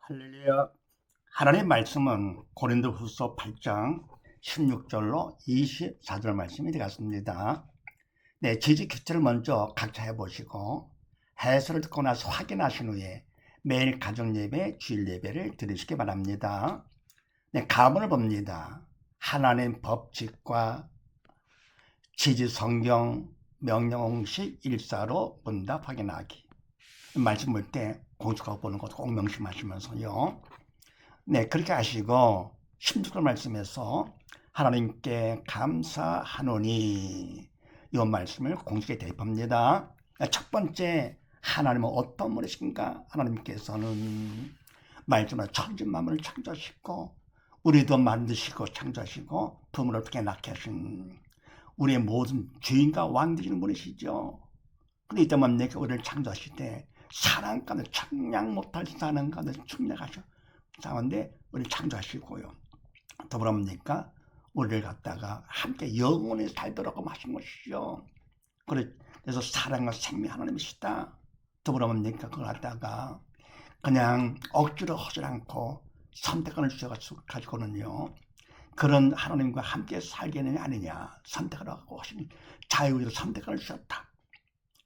할렐루야. 하나님의 말씀은 고린도후서 8장 16절로 24절 말씀이 되겠습니다. 네, 지지 교체를 먼저 각자 해보시고 해설을 듣고 나서 확인하신 후에 매일 가정 예배, 주일 예배를 드리시기 바랍니다. 네, 가문을 봅니다. 하나님 법칙과 지지 성경 명령공식 일사로 본다 확인하기. 말씀 볼 때 공식하고 보는 것도 꼭 명심하시면서요. 네, 그렇게 하시고 16절 말씀에서 하나님께 감사하노니 이 말씀을 공식에 대입합니다. 첫 번째, 하나님은 어떤 분이신가? 하나님께서는 말씀으로 천지 만물을 창조하시고 우리도 만드시고 창조하시고 부모를 통해 낳게 하신 우리의 모든 주인과 왕 되시는 분이시죠. 근데 이때 뭡니까? 우리를 창조하실 때 사랑 가운데 청량 못할 사랑 가운데 충력하셔 가운데 우리를 창조하시고요. 더불어 뭡니까? 우리를 갖다가 함께 영원히 살도록 하신 것이죠. 그래서 사랑과 생명 하나님이시다. 더불어 뭡니까? 그걸 갖다가 그냥 억지로 하지 않고 선택권을 주셔가지고는요. 그런 하나님과 함께 살게는 아니냐. 선택하라고 하시니 자유의로 선택권을 주셨다.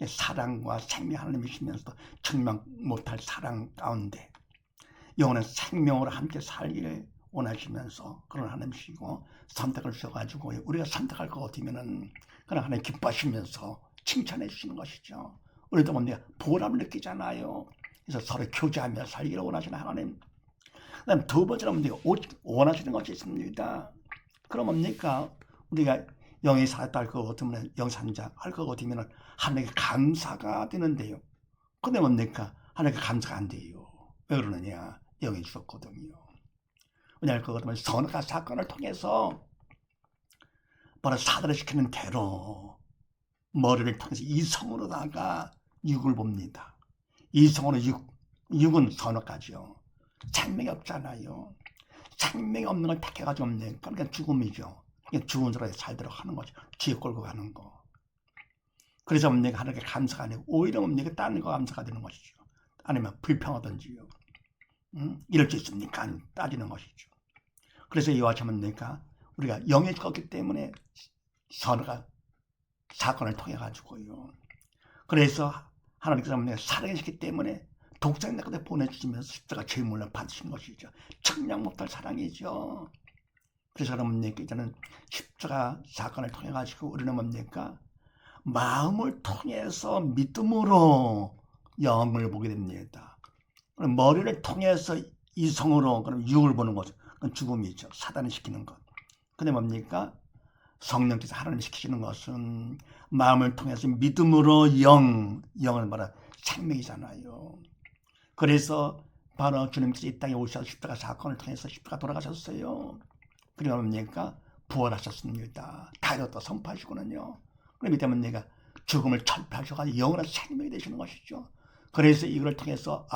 사랑과 생명 하나님이시면서도 청명 못할 사랑 가운데 영원한 생명으로 함께 살기를 원하시면서 그런 하나님이시고 선택을 주셔가지고 우리가 선택할 것 같으면은 그런 하나님 기뻐하시면서 칭찬해 주시는 것이죠. 우리도 뭡니까? 보람을 느끼잖아요. 그래서 서로 교제하며 살기를 원하시는 하나님. 그다음 두 번째로 뭡니까? 원하시는 것이 있습니다. 그럼 뭡니까? 우리가 영이 살았다 할 것 같으면 영산자 할 것 같으면 하나님께 감사가 되는데요. 근데 뭡니까? 하나님께 감사가 안 돼요. 왜 그러느냐? 영이 주었거든요. 왜냐하면 그것 때문에 선악과 사건을 통해서 바로 사단을 시키는 대로 머리를 통해서 이성으로다가 육을 봅니다. 이성으로 육은 선악과죠. 생명이 없잖아요. 생명이 없는 걸 택해가지고 뭡니까? 그러니까 죽음이죠. 죽은 자로 살도록 하는 거죠. 지옥 끌고 가는 거. 그래서 뭡니까? 하나님께 감사가 아니고 오히려 뭡니까? 다른 거 감사가 되는 것이죠. 아니면 불평하든지요. 이럴 수 있습니까? 따지는 것이죠. 그래서 이와 같이 뭡니까? 우리가 영에 죽었기 때문에 선악과 사건을 통해 가지고요. 그래서 하나님께서 뭡니까? 사랑이시기 때문에 독생자 내가 보내주시면서 십자가 제물로 받으신 것이죠. 청량 못할 사랑이죠. 그래서 뭡니까? 이제는 십자가 사건을 통해 가지고 우리는 뭡니까? 마음을 통해서 믿음으로 영을 보게 됩니다. 머리를 통해서 이성으로 그럼 육을 보는 거죠. 그건 죽음이죠. 사단이 시키는 것. 근데 뭡니까? 성령께서 하나님이 시키시는 것은 마음을 통해서 믿음으로 영은 바로 생명이잖아요. 그래서 바로 주님께서 이 땅에 오셔서 십자가 사건을 통해서 십자가 돌아가셨어요. 그리고 뭡니까? 부활하셨습니다. 다이어트 선포하시고는요. 그럼 이 때문에 내가 죽음을 철폐하셔가지고 영원한 생명이 되시는 것이죠. 그래서 이걸 통해서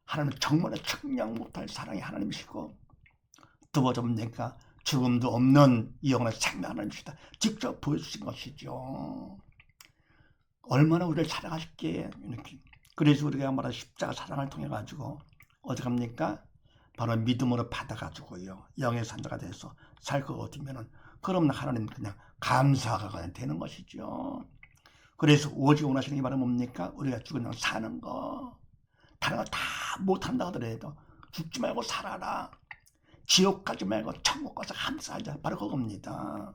하나님은 정말 청량 못할 사랑의 하나님이시고 두 번째 뭡니까? 죽음도 없는 영원한 생명 하나님이시다. 직접 보여주신 것이죠. 얼마나 우리를 사랑하실게 이렇게. 그래서 우리가 말한 십자가 사랑을 통해 가지고 어떻게 합니까? 바로 믿음으로 받아가지고요. 영의 산자가 돼서 살 것 같으면은 그럼 하나님 그냥 감사가 그냥 되는 것이죠. 그래서 오직 원하시는 게 바로 뭡니까? 우리가 죽으면 사는 거. 다른 거 다 못한다 하더라도 죽지 말고 살아라. 지옥 가지 말고 천국 가서 함께 살자. 바로 그겁니다.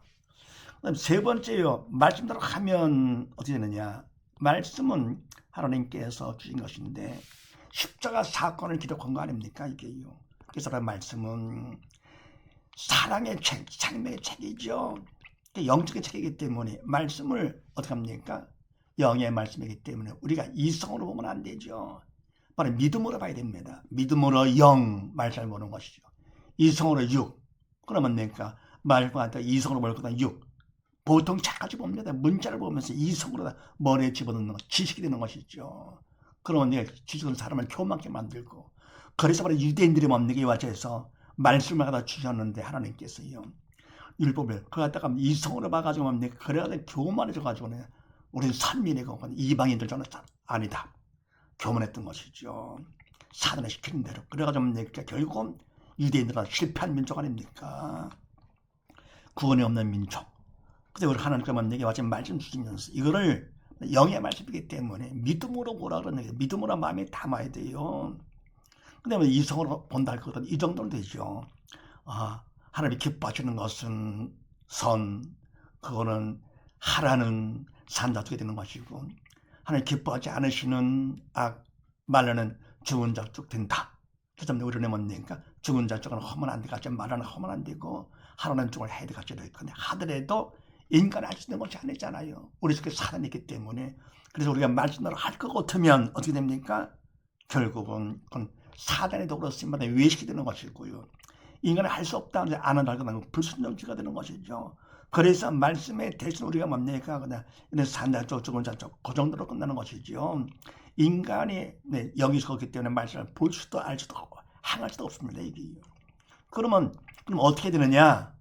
그다음 세 번째요. 말씀대로 하면 어떻게 되느냐. 말씀은 하나님께서 주신 것인데 십자가 사건을 기록한 거 아닙니까? 이게요. 그래서 그 말씀은 사랑의 책, 생명의 책이죠. 영적인 책이기 때문에 말씀을 어떻게 합니까? 영의 말씀이기 때문에 우리가 이성으로 보면 안 되죠. 바로 믿음으로 봐야 됩니다. 믿음으로 영 말씀을 보는 것이죠. 이성으로 육. 그러면 뭡니까? 말씀한테 이성으로 볼 거다 육. 보통 책까지 봅니다. 문자를 보면서 이성으로 머리에 집어넣는 것, 지식이 되는 것이죠. 그러면 내가 지식은 사람을 교만하게 만들고 그래서 바로 유대인들이 뭡니까? 이와 같아서 말씀을 갖다 주셨는데 하나님께서요. 율법을 그걸 갖다가 이성으로 봐가지고 뭡니까? 그래가지고 교만해져가지고는 우리는 선민이고 이방인들 저는 아니다. 교만했던 것이죠. 사단에 시키는 대로. 그래가지고 뭡니까? 결국은 유대인들은 실패한 민족 아닙니까? 구원이 없는 민족. 근데 우리 하나님께만 내게 와서 말씀 주시면서 이거를 영의 말씀이기 때문에 믿음으로 보라 그러는 게 믿음으로 마음에 담아야 돼요. 근데 뭐 이성으로 본다 할 것은 이 정도는 되죠. 하나님이 기뻐하시는 것은 그거는 하라는 산자쪽이 되는 것이고, 하나님 기뻐하지 않으시는 말로는 죽은 자 쪽 된다. 그래서 우리는 뭡니까? 죽은 자 쪽은 하면 안 되고, 말은 하면 안 되고, 하라는 쪽을 해야 되겠죠. 근데 하더라도 인간이 할 수 있는 것이 아니잖아요. 우리 속에 사단이 있기 때문에. 그래서 우리가 말씀대로 할 것 같으면 어떻게 됩니까? 결국은 그건 사단의 도구로 쓰임받아 외식이 되는 것이고요. 인간이 할 수 없다 하는데 안 한다고 하면 불순종지가 되는 것이죠. 그래서 말씀의 대신 우리가 뭡니까? 그냥 이런 산자쪽, 죽은 자쪽 그 정도로 끝나는 것이죠. 인간이 여기서 그렇기 때문에 말씀을 볼 수도 알 수도 행할 수도 없습니다. 이게. 그럼 어떻게 되느냐?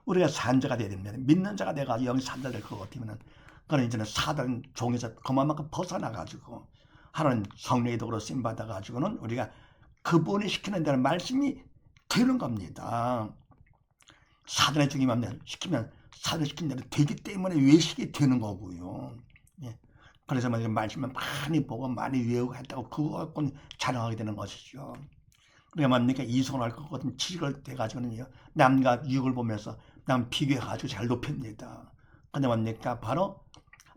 우리가 산자가 되어야 됩니다. 믿는 자가 돼가지고 여기 산자 될 것 같으면은 그는 이제는 사단 종에서 그만큼 벗어나가지고 하나님 성령의 도구로 쓰임 받아가지고는 우리가 그분이 시키는 대로 말씀이 되는 겁니다. 사단의 중이면 시키면 사단이 시킨 대로 되기 때문에 외식이 되는 거고요. 예. 그래서 말씀을 많이 보고 많이 외우고 했다고 그거 갖고 자랑하게 되는 것이죠. 우리가 뭡니까? 이성을 할 것 같으면 지식을 돼가지고는요, 남과 육을 보면서 남 비교해가지고 잘 높입니다. 근데 뭡니까? 바로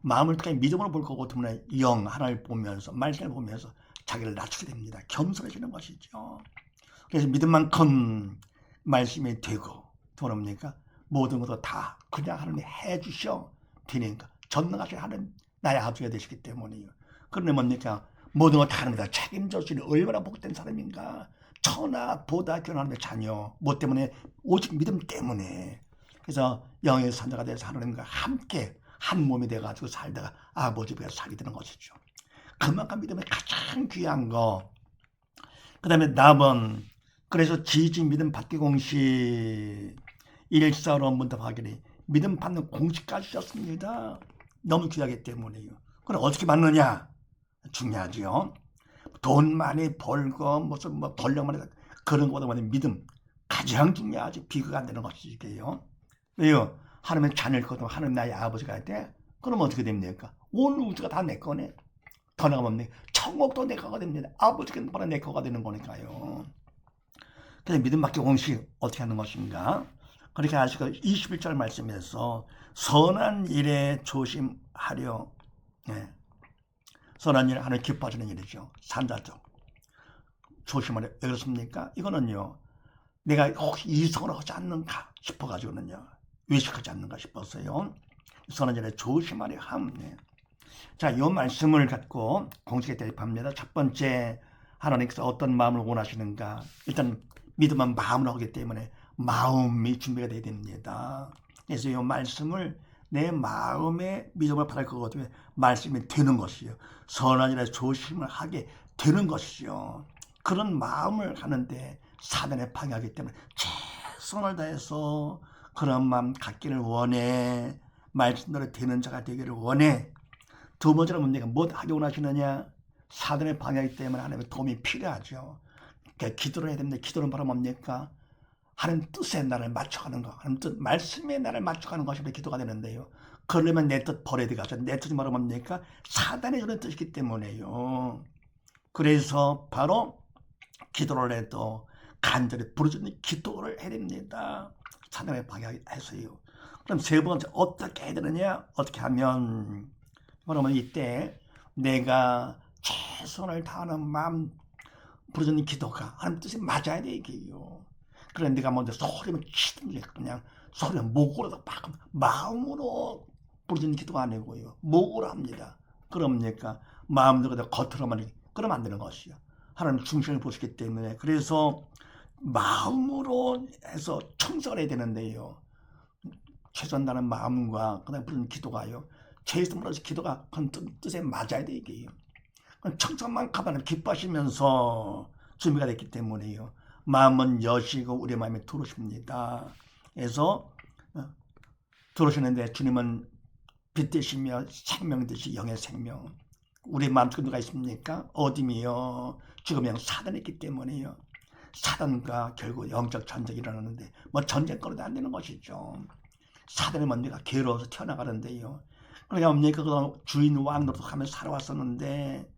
마음을 통해 믿음으로 볼 것 같으면 영 하나를 보면서 말씀을 보면서 자기를 낮추게 됩니다. 겸손해지는 것이죠. 그래서 믿음만큼 말씀이 되고 또 뭡니까? 모든 것도 다 그냥 하나님이 해주셔 되니까 전능하신 하나님 나의 아버지가 되시기 때문이요. 그런데 뭡니까? 모든 것 다 하나님이 책임져 주시니 얼마나 복된 사람인가. 천하보다 귀한 하나님의 자녀. 뭐 때문에? 오직 믿음 때문에. 그래서 영의 산자가 돼서 하나님과 함께 한 몸이 돼가지고 살다가 아버지 뵈서 살게 되는 것이죠. 그만큼 믿음이 가장 귀한 거. 그 다음에 답은 그래서 지지 믿음 받기 공식 114로 문답하기니 믿음 받는 공식까지 주셨습니다. 너무 귀하기 때문에요. 그럼 어떻게 받느냐? 중요하죠. 돈 많이 벌고 무슨 권력 많이 그런 것보다 믿음 가장 중요하지. 비교가 안 되는 것이게요. 왜요? 하나님의 자녀일 것도 하나님 나의 아버지가 돼. 그럼 어떻게 됩니까? 온 우주가 다 내 거네. 더 나가면 천국도 내 거가 됩니다. 아버지가 바로 내 거가 되는 거니까요. 그래서 믿음 받기 공식 어떻게 하는 것인가? 그렇게 아시고 21절 말씀에서 선한 일에 조심하려. 선한 일 하나님 기뻐하시는 일이죠. 산자적 조심하려. 왜 그렇습니까? 이거는요, 내가 혹시 이성으로 하지 않는가 싶어가지고는요, 외식하지 않는가 싶었어요. 선한 일에 조심하려 함. 자, 이 말씀을 갖고 공식에 대입합니다. 첫 번째, 하나님께서 어떤 마음을 원하시는가? 일단 믿음은 마음으로 하기 때문에 마음이 준비가 되어야 됩니다. 그래서 이 말씀을 내 마음에 믿음을 받을 것 같으면 말씀이 되는 것이요. 선한 일에 조심을 하게 되는 것이요. 그런 마음을 하는데 사단에 방해하기 때문에 최선을 다해서 그런 마음 갖기를 원해. 말씀대로 되는 자가 되기를 원해. 두 번째로 뭡니까? 뭐 하기 원하시느냐? 사단의 방해이기 때문에 하나님의 도움이 필요하죠. 그러니까 기도를 해야 됩니다. 기도는 바로 뭡니까? 하나님 뜻에 나를 맞춰가는 거. 하나님 뜻, 말씀에 나를 맞춰가는 것이 기도가 되는데요. 그러려면 내 뜻 버려야 되겠죠. 내 뜻이 바로 뭡니까? 사단의 주는 뜻이기 때문에요. 그래서 바로 기도를 해도 간절히 부르짖는 기도를 해야 됩니다. 사단의 방해해서요. 그럼 세 번째 어떻게 해야 되느냐? 어떻게 하면 그러면 이때 내가 최선을 다하는 마음 부르짖는 기도가 하나님 뜻이 맞아야 돼 이게요. 그래 내가 먼저 소리면 치든지 그냥 소리는 목으로도 막 마음으로 부르짖는 기도가 아니고요. 목으로 합니다. 그럽니까? 마음대로 겉으로만 그러면 안 되는 것이요. 하나님 중심을 보시기 때문에 그래서 마음으로 해서 청소를 해야 되는데요. 최선 다하는 마음과 그다음에 부르는 기도가요. 최선으로 기도가 그 뜻에 맞아야 돼 이게요. 청천만 가면 기뻐하시면서 준비가 됐기 때문에요. 마음은 여시고 우리 마음에 들어오십니다. 그래서 들어오시는데 주님은 빛 되시며 생명 되시 영의 생명. 우리 마음속에 누가 있습니까? 어둠이요. 죽으면 사단이 있기 때문에요. 사단과 결국 영적 전쟁이 일어나는데 뭐 전쟁거리도 안 되는 것이죠. 사단의 먼데가 괴로워서 튀어나가는데요. 그러니까 뭡니까? 그 주인 왕 노릇하면서 살아왔었는데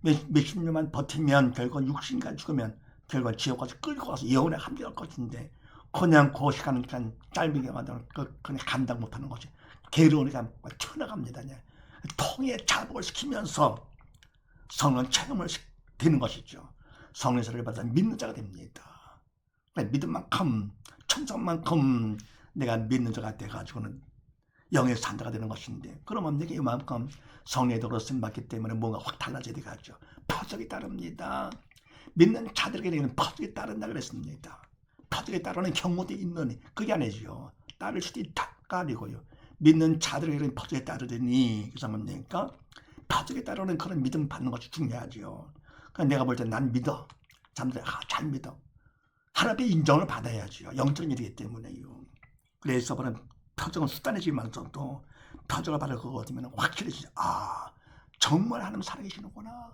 몇십 년만 버티면 결국 육신과 죽으면 결국 지옥까지 끌고 가서 영원에 함께할 것인데 그냥 그 시간은 그냥 짧게 만들어 그냥 감당 못하는 것이 괴로우니까 튀어나갑니다. 통에 자복을 시키면서 성령 체험을 되는 것이죠. 성령세를 받아 믿는 자가 됩니다. 믿은 만큼 천성만큼 내가 믿는 자가 돼가지고는 영의 산자가 되는 것인데 그러면 내게 이만큼 성령의 도로 쓰임받기 때문에 뭔가 확 달라져야 되겠죠. 표적이 따릅니다. 믿는 자들에게는 표적이 따른다 그랬습니다. 표적이 따르는 경우도 있느니 그게 아니죠. 따를 수도 있다가 아니고요. 믿는 자들에게는 표적이 따르더니 그래서 뭡니까? 표적이 따르는 그런 믿음 받는 것이 중요하죠. 그러니까 내가 볼 때 난 믿어. 사람들이 잘 믿어. 하나님의 인정을 받아야죠. 영적인 일이기 때문에요. 그래서 그런 표적은 수단이지만서도 표적을 받을 거 얻으면 확실히 정말 하나님 살아계시는구나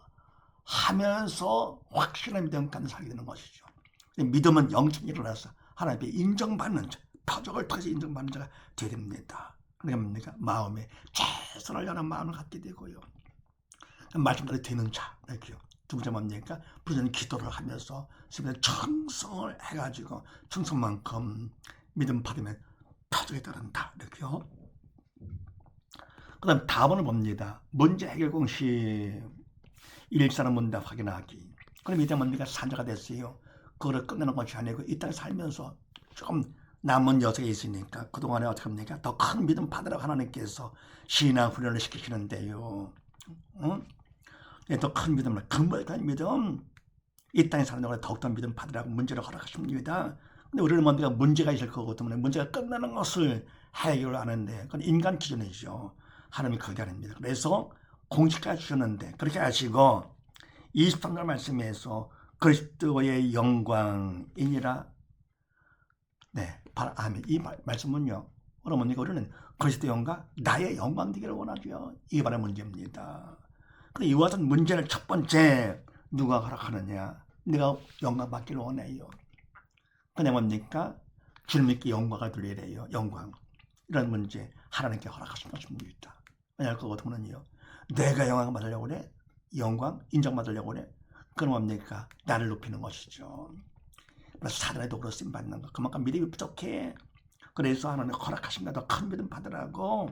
하면서 확실한 믿음 갖는 살게 되는 것이죠. 믿음은 영적인 일을 해서 하나님의 인정받는 자, 표적을 통해서 인정받는 자가 되어야 됩니다. 그러니까 뭡니까? 마음에 최선을 다하는 마음을 갖게 되고요. 말씀대로 되는 자, 이렇게요. 두 번째 뭡니까? 부지런히 기도를 하면서 청성을 해가지고 청성만큼 믿음 받으면 표적에 따른다. 이렇게요. 그 다음 다음은 봅니다. 문제 해결 공식. 일사는 문답 확인하기. 그럼 이때 뭡니까? 산자가 됐어요. 그거를 끝내는 것이 아니고 이 땅에 살면서 조금 남은 여석이 있으니까 그동안에 어떻게 합니까? 더 큰 믿음 받으라고 하나님께서 신앙 훈련을 시키시는데요. 더 큰 믿음을 근본적인 믿음 이 땅에 사는 동안에 더욱더 믿음 받으라고 문제를 허락하십니다. 근데 우리는 뭔가 문제가 있을 거기 때문에 문제가 끝나는 것을 해결을 하는데 그건 인간 기준이죠. 하나님이 그게 아닙니다. 그래서 공식까지 주셨는데 그렇게 하시고 23절 말씀에서 그리스도의 영광이니라. 네, 바로 아멘. 이 말씀은요. 그러면 우리는 그리스도 영광, 나의 영광 되기를 원하죠. 이게 바로 문제입니다. 근데 이와 같은 문제를 첫 번째 누가 허락하느냐? 내가 영광 받기를 원해요. 그냥 뭡니까? 주님께 영광을 돌리래요. 영광. 이런 문제 하나님께 허락하신 것입니다. 왜냐할 거거든요. 내가 영광 받으려고 그래? 영광? 인정받으려고 그래? 그럼 뭡니까? 나를 높이는 것이죠. 그래서 사단의 도구로 쓰임받는 것. 그만큼 믿음이 부족해. 그래서 하나님 허락하십니다. 더 큰 믿음 받으라고.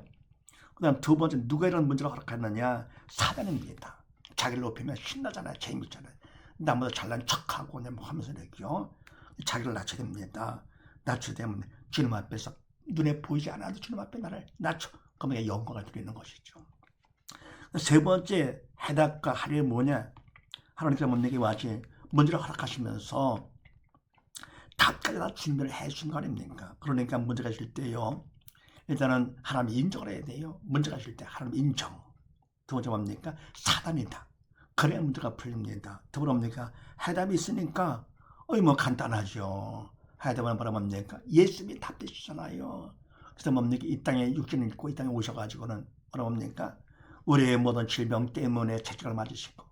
그 다음 두 번째 누가 이런 문제를 허락했느냐? 사단입니다. 자기를 높이면 신나잖아요. 재밌잖아요. 나보다 잘난 척하고 뭐 하면서 이렇게요. 자기를 낮춰야 됩니다. 낮춰야 되면 주님 앞에서 눈에 보이지 않아도 주님 앞에 나를 낮춰. 그러면 영광을 드리는 것이죠. 세 번째 해답과 할일이 뭐냐? 하나님께서 문제에 와지 문제를 허락하시면서 답까지 다 준비를 해주신 거 아닙니까? 그러니까 문제가 있을 때요. 일단은 하나님 인정을 해야 돼요. 문제가 있을 때 하나님 인정. 두 번째 뭡니까? 사단이다. 그래야 문제가 풀립니다. 두 번째 뭡니까? 해답이 있으니까 뭐 간단하죠. 해답은 바로 뭡니까? 예수님이 답되시잖아요. 그래서 뭡니까? 이 땅에 육신을 입고 이 땅에 오셔가지고는 바로 뭡니까? 우리의 모든 질병 때문에 채찍을 맞으시고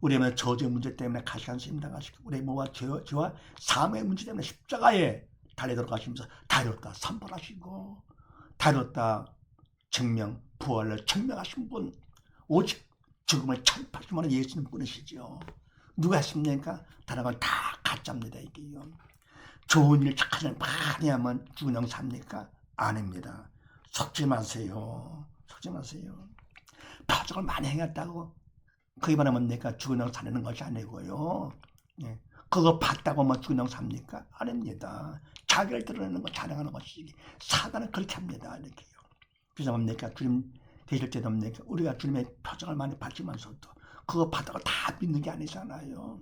우리의 저주의 문제 때문에 가시간 수임 당하시고 우리의 모와 죄와 삶의 문제 때문에 십자가에 달려 들어가시면서 다렸다 선포하시고 다렸다 증명 부활을 증명하신 분 오직 죽음을 철파하신 분은 예수님 뿐이시죠. 누가 했습니까? 다른 건 다 가짜입니다. 이게요. 좋은 일 착한 일 많이 하면 죽은 영 삽니까? 아닙니다. 속지 마세요. 속지 마세요. 표적을 많이 행했다고 그게 말하면 내가 죽은 영 사는 것이 아니고요. 예. 그거 봤다고 뭐 죽은 영 삽니까? 아닙니다. 자기를 드러내는 거 자랑하는 것이지. 사단은 그렇게 합니다. 이렇게요. 그래서 뭡니까? 주님 되실 때도 뭡니까? 우리가 주님의 표적을 많이 받지만서도 그거 받다가 다 믿는 게 아니잖아요.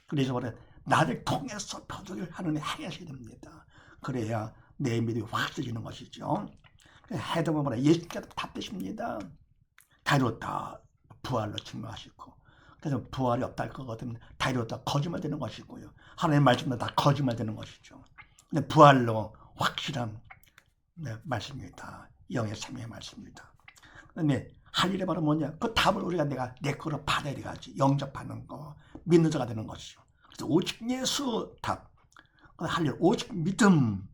그래서 말해 나를 통해서 표적을 하느니 행하셔야 됩니다. 그래야 내 믿음이 확실해지는 것이죠. 해답은 뭐라 예수께서 답되십니다. 다이로다 부활로 증명하시고 그래서 부활이 없다 할 거거든요. 다이로다 거짓말 되는 것이고요. 하나님의 말씀도 다 거짓말 되는 것이죠. 근데 부활로 확실한 말씀입니다. 영의 생명의 말씀입니다. 그런데 할 일이 바로 뭐냐? 그 답을 우리가 내 거로 받아야 되겠지. 영접하는 거, 믿는 자가 되는 것이죠. 그래서 오직 예수 답. 할 일 오직 믿음.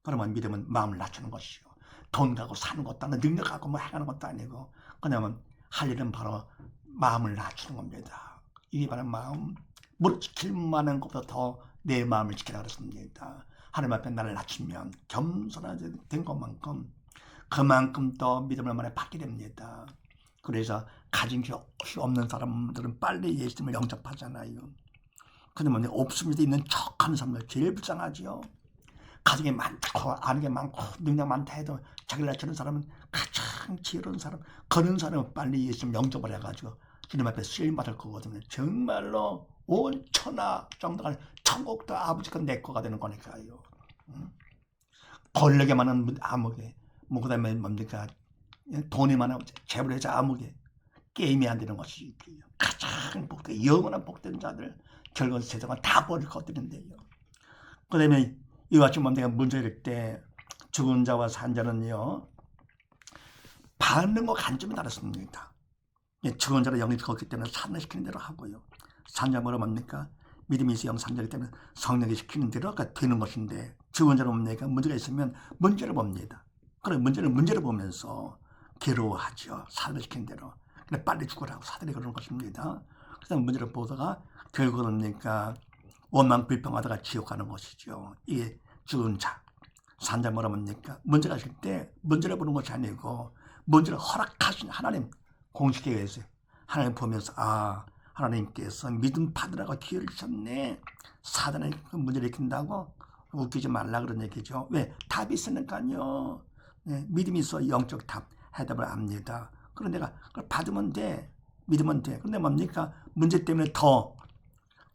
그러면 믿음은 마음을 낮추는 것이죠. 돈 가고 사는 것도 아니고 능력 갖고 뭐 해가는 것도 아니고 그냥 할 일은 바로 마음을 낮추는 겁니다. 이게 바로 마음. 무릎 지킬 만한 것보다 더 내 마음을 지키라 그랬습니다. 하나님 앞에 나를 낮추면 겸손한 것만큼 그만큼 더 믿음을 많이 받게 됩니다. 그래서 가진 게 없는 사람들은 빨리 예수님을 영접하잖아요. 근데 없음에도 있는 척하는 사람들 제일 불쌍하지요. 가정이 많고 아는 게 많고 능력 많다 해도 자기를 낮추는 사람은 가장 지혜로운 사람, 그런 사람은 빨리 예수님 영접을 해가지고 주님 앞에 쓰임받을 거거든요. 정말로 온 천하 정도가 천국도 아버지가 내 거가 되는 거니까요. 권력이 많은 아무개, 뭐 그다음에 뭡니까 돈이 많은 재벌회사 아무개, 게임이 안 되는 것이 가장 복된 영원한 복된 자들 결국 세상은 다 버릴 것들인데요. 그다음에 이와 같이 내가 문제일 때 죽은 자와 산 자는요 반응과 관점이 다릅니다. 죽은 자는 영이 죽었기 때문에 산을 시키는 대로 하고요. 산 자는 뭐라 뭡니까? 믿음이 있어 영산자이기 때문에 성령이 시키는 대로가 되는 것인데 죽은 자는 뭡니까? 문제가 있으면 문제를 봅니다. 그래 문제를 보면서 괴로워하죠. 산을 시키는 대로. 근데 빨리 죽으라고 사들이 그러는 것입니다. 그래서 문제를 보다가 결국은 뭡니까? 원망 불평하다가 지옥 가는 것이죠. 이게 죽은 자. 산자 뭐라 뭡니까? 문제가 있을 때 문제를 보는 것이 아니고 문제를 허락하신 하나님 공식에 의해서 하나님 보면서 하나님께서 믿음 받으라고 기회를 주셨네. 사단의 문제를 일으킨다고 웃기지 말라 그런 얘기죠. 왜? 답이 있으니까요. 네, 믿음이 있어 영적 답 해답을 압니다. 그런데 내가 그걸 받으면 돼. 믿으면 돼. 그런데 뭡니까? 문제 때문에 더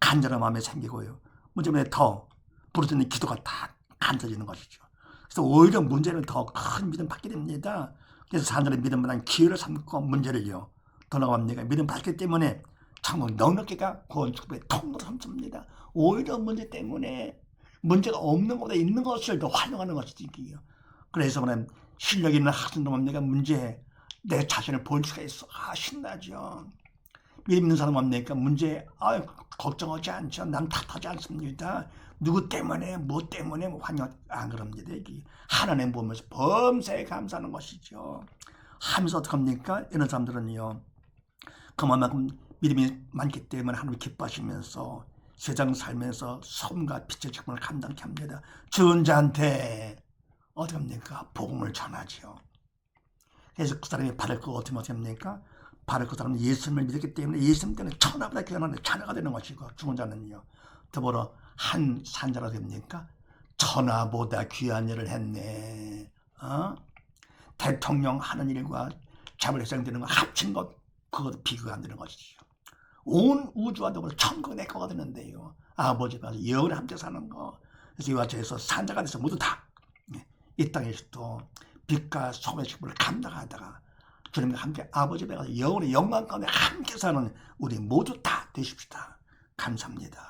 간절한 마음이 생기고요. 문제 때문에 더 부르짖는 기도가 다 간절해지는 것이죠. 그래서 오히려 문제는 더 큰 믿음 받게 됩니다. 그래서 사람들은 믿음보다는 기회를 삼고 문제를요. 더 나갑니다. 믿음 받기 때문에 천국 넉넉히가 구원 축복의 통로로 삼습니다. 오히려 문제 때문에 문제가 없는 것보다 있는 것을 더 활용하는 것이지요. 그래서 그는 실력 있는 학생도 뭡니까? 문제에 내 자신을 볼 수가 있어. 신나죠. 믿음 있는 사람 뭡니까? 문제 걱정하지 않죠. 난 탓하지 않습니다. 누구 때문에 뭐 때문에 환영 안 그럽니다. 이게 하나님 보면서 범사에 감사하는 것이죠. 하면서 어떡합니까? 이런 사람들은요. 그만큼 믿음이 많기 때문에 하나님 기뻐하시면서 세상 살면서 소금과 빛의 직분을 감당케 합니다. 죽은 자한테 어떡합니까? 복음을 전하죠. 그래서 그 사람이 받을 거 어떻게 합니까? 바로 그 사람은 예수님을 믿었기 때문에 예수님 때문에 천하보다 귀한 자녀가 되는 것이고 죽은 자는요. 더불어 한 산자가 됩니까? 천하보다 귀한 일을 했네. 대통령 하는 일과 자물쇠장 되는 거 합친 것 그것도 비교가 안 되는 것이죠. 온 우주와 더불어 천국 내 거가 되는데요. 아버지가 영원히 함께 사는 거. 그래서 이와 저에서 산자가 돼서 모두 다 이 땅에서도 빛과 소금의 직분을 감당하다가 주님과 함께 아버지 배가 영원히 영광 가운데 함께 사는 우리 모두 다 되십시다. 감사합니다.